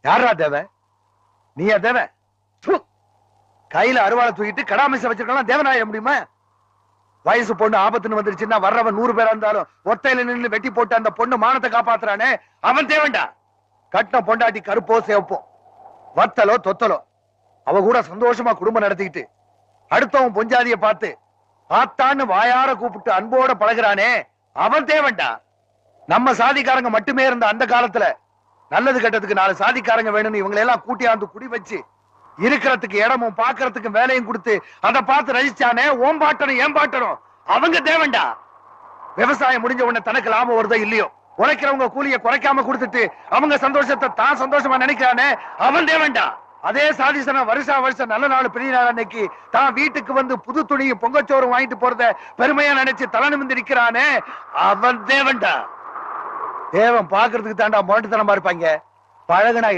யாரா தேவன்? நீயா தேவன்? கையில அருவாளை தூக்கிட்டு கடாமிச வச்சிருக்கலாம் தேவனாய முடியுமா? வயசு பொண்ணு ஆபத்துன்னு வந்துருச்சுன்னா வர்றவன் 100 பேரா இருந்தாலும் ஒத்தையில நின்று வெட்டி போட்டு அந்த பொண்ணு மானத்தை காப்பாத்துறானே அவன் தேவன்டா. கட்டின பொண்டாட்டி கருப்போ சேவப்போ வத்தலோ தொத்தலோ அவ கூட சந்தோஷமா குடும்பம் நடத்திக்கிட்டு அடுத்தவன் பொஞ்சாதிய பார்த்து ஆத்தான்னு வாயார கூப்பிட்டு அன்போட பழகுறானே அவன் தேவன்டா. நம்ம சாதிக்காரங்க மட்டுமே இருந்த அந்த காலத்துல நல்லது கெட்டதுக்கு 4 சாதிக்காரங்க வேணும்னு இவங்களை எல்லாம் கூட்டியாந்து குடி வச்சு இருக்கிறதுக்கு இடமும் பாக்குறதுக்கு வேலையும் கொடுத்து அதை பார்த்து ரசிச்சானே ஓம்பாட்டனும் ஏம்பாட்டனும் அவங்க தேவன்டா. விவசாயம் முடிஞ்ச உடனே தனக்கு லாபம் வருதோ இல்லையோ உழைக்கிறவங்க கூலிய குறைக்காம கொடுத்துட்டு அவங்க சந்தோஷத்தை தான் சந்தோஷமா நினைக்கிறானே அவன் தேவன்டா. அதே சாதிசன வருஷம் நல்ல நாள் பெரிய நாள் அன்னைக்கு தான் வீட்டுக்கு வந்து புது துணியும் பொங்கச்சோறும் வாங்கிட்டு போறத பெருமையா நினைச்சு தலை நிமிந்து நிக்கிறானே அவன் தேவன்டா. தேவன் பாக்குறதுக்கு தாண்டா முரட்டுத்தனமா இருப்பாங்க. பழகுனா